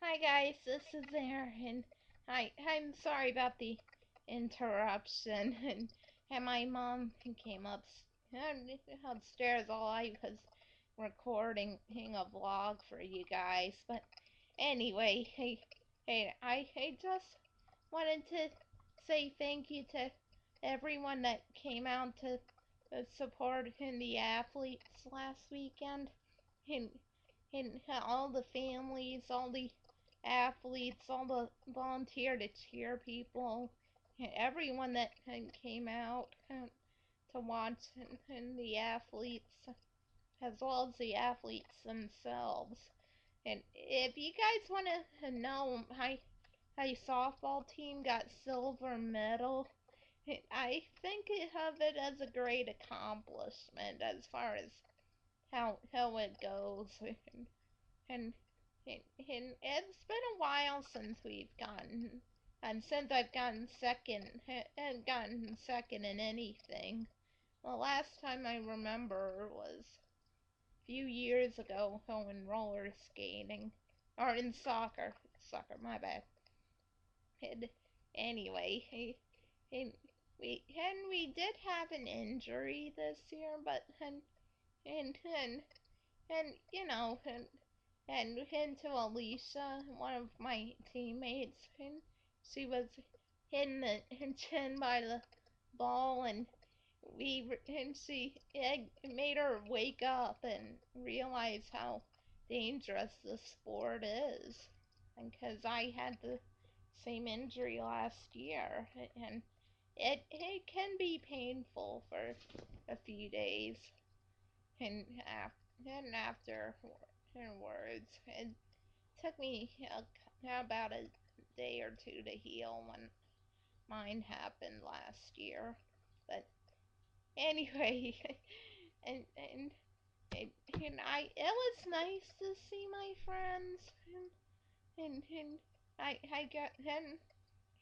Hi guys, this is Aaron. I'm sorry about the interruption. And my mom came upstairs while I was recording a vlog for you guys. But anyway, I just wanted to say thank you to everyone that came out to support the athletes last weekend. And and all the families, all the athletes, all the volunteer to cheer people, everyone that came out to watch and the athletes, as well as the athletes themselves. And if you guys want to know how softball team got silver medal, I think of it as a great accomplishment as far as how it goes. and and it's been a while since we've gotten and since I've gotten second in anything. The last time I remember was a few years ago in roller skating or in soccer, my bad. And anyway, and we did have an injury this year, but and and and and to Alicia, one of my teammates, and she was hit in the chin by the ball, and it made her wake up and realize how dangerous the sport is, and because I had the same injury last year, and it can be painful for a few days, and afterwards, it took me about a day or two to heal when mine happened last year. But anyway, and and it was nice to see my friends, and I got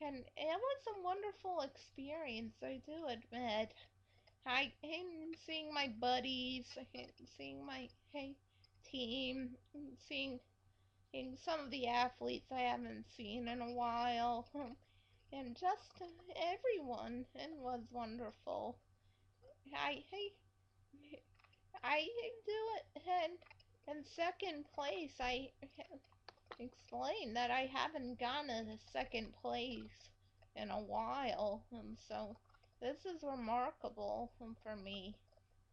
and it was a wonderful experience. I do admit. And seeing my buddies, seeing my team, seeing some of the athletes I haven't seen in a while, and just everyone, and was wonderful. I I do it, and in second place. I explained that I haven't gotten a second place in a while, and so this is remarkable for me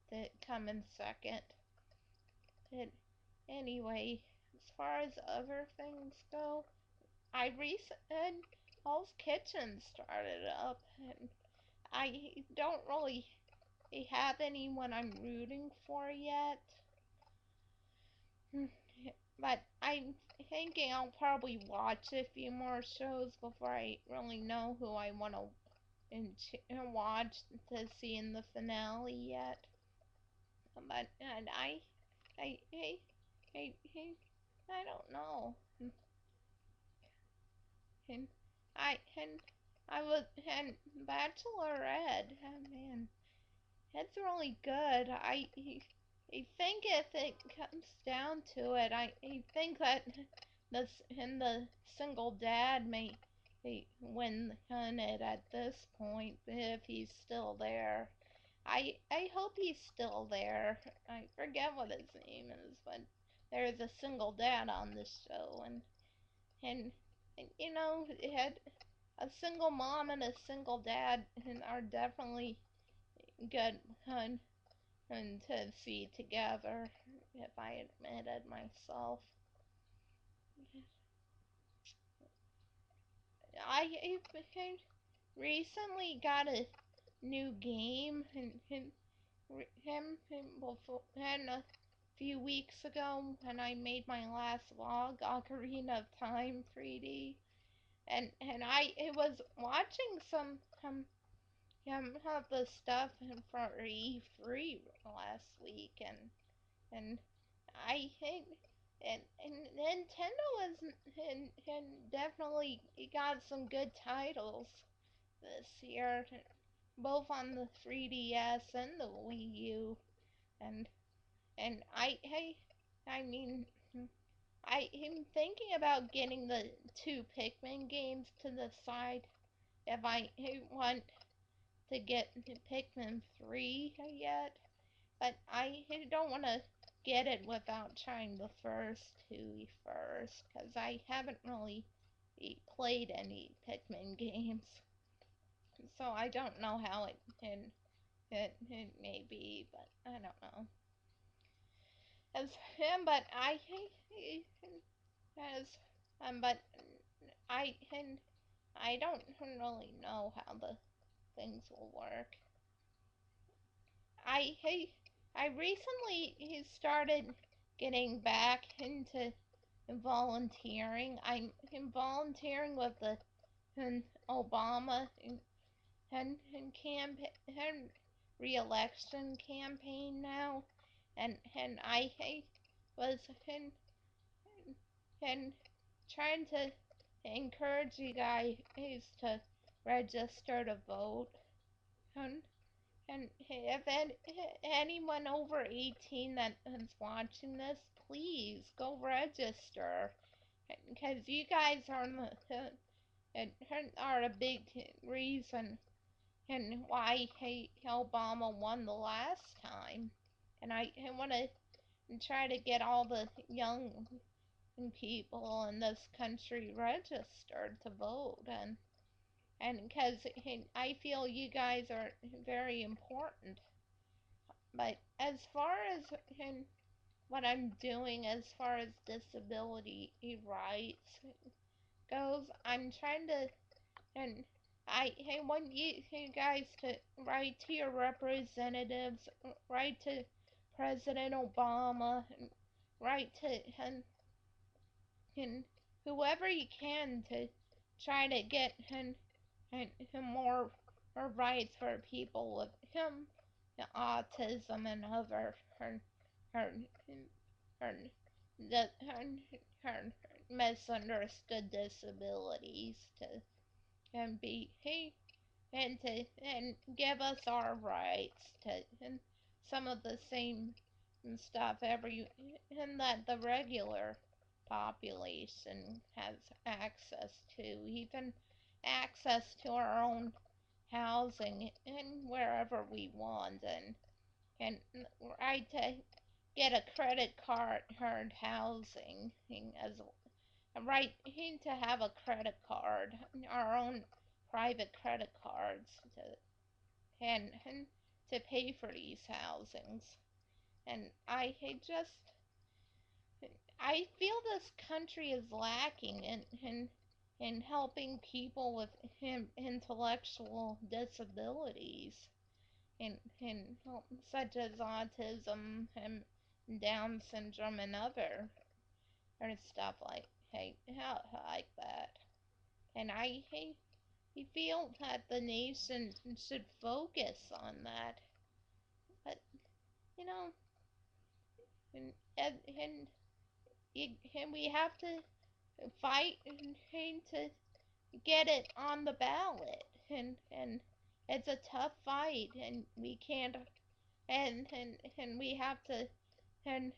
to come in second. It, anyway, as far as other things go, I recently Hell's Kitchen started up, and I don't really have anyone I'm rooting for yet. But I'm thinking I'll probably watch a few more shows before I really know who I want to watch to see in the finale yet. But and I I I don't know. And and I was and Bachelorette. Oh man, it's really good. I think if it comes down to it, I think that the single dad may win it at this point if he's still there. I hope he's still there. I forget what his name is, but there's a single dad on this show, and it had a single mom and a single dad, and are definitely good and to see together, if I admitted myself. I recently got a new game, and before and a few weeks ago when I made my last vlog, Ocarina of Time 3D, and I was watching some of the stuff for E3 last week, and I think and Nintendo has and definitely got some good titles this year, both on the 3DS and the Wii U, and and I mean I am thinking about getting the two Pikmin games to the side if I want to get Pikmin 3 yet, but I don't want to get it without trying the first two first, because I haven't really played any Pikmin games, so I don't know how it may be, but I don't know. As him, but as but I don't really know how the things will work. I I recently started getting back into volunteering. I'm volunteering with the Obama campaign re-election campaign now, and I was and trying to encourage you guys to register to vote. And, and if anyone over 18 that is watching this, please go register. Because you guys are a big reason and why Obama won the last time. And I want to try to get all the young people in this country registered to vote, and because I feel you guys are very important. But as far as what I'm doing as far as disability rights goes, I'm trying to, and I want you guys to write to your representatives, write to President Obama, write to and whoever you can to try to get more rights for people with autism and other her, her, her misunderstood disabilities to be and give us our rights to and some of the same stuff and that the regular population has access to, even access to our own housing and wherever we want, and right to get a credit card housing as a right to have a credit card, our own private credit cards to and to pay for these housings. And I feel this country is lacking in helping people with intellectual disabilities in such as autism and Down syndrome and other stuff like that. And I feel that the nation should focus on that. But you know, and and, and we have to fight to get it on the ballot, and it's a tough fight, and we can't and we have to and,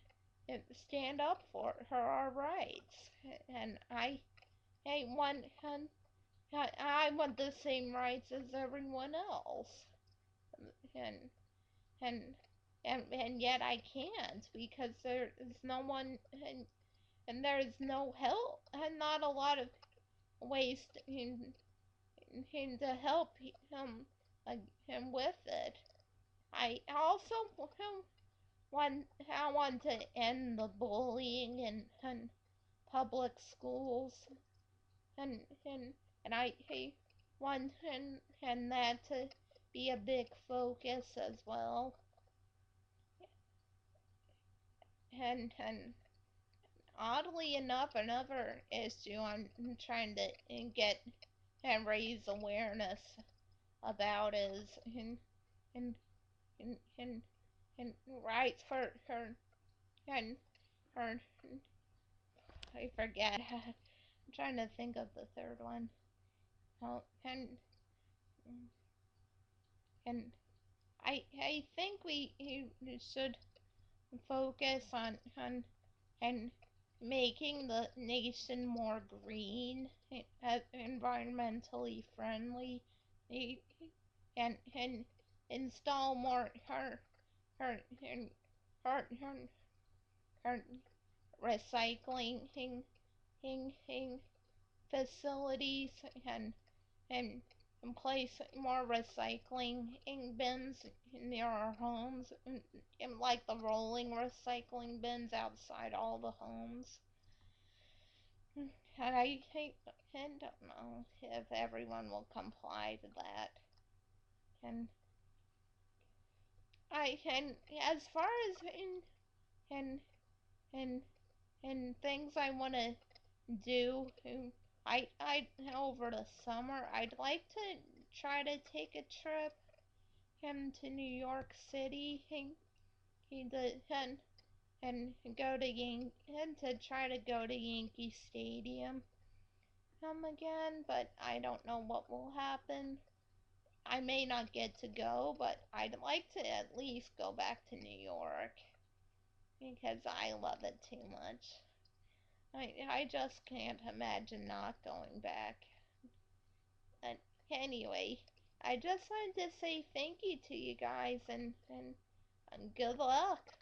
and stand up for our rights. And I want I want the same rights as everyone else, and and and yet I can't because there is no one and there is no help and not a lot of ways to help him with it. I also want I want to end the bullying in public schools, and and and I want and that to be a big focus as well. And oddly enough, another issue I'm trying to get and raise awareness about is in in in rights for her and her. I forget. I'm trying to think of the third one. Oh, and I think we should focus on and making the nation more green, environmentally friendly, and install more her, her, her recycling facilities and place more recycling bins near our homes, and like the rolling recycling bins outside all the homes. And I don't know if everyone will comply to that. And and as far as and and and things I want to do, I over the summer I'd like to try to take a trip to New York City and go to and to try to go to Yankee Stadium again, but I don't know what will happen. I may not get to go, but I'd like to at least go back to New York because I love it too much. I just can't imagine not going back. And anyway, I just wanted to say thank you to you guys and good luck.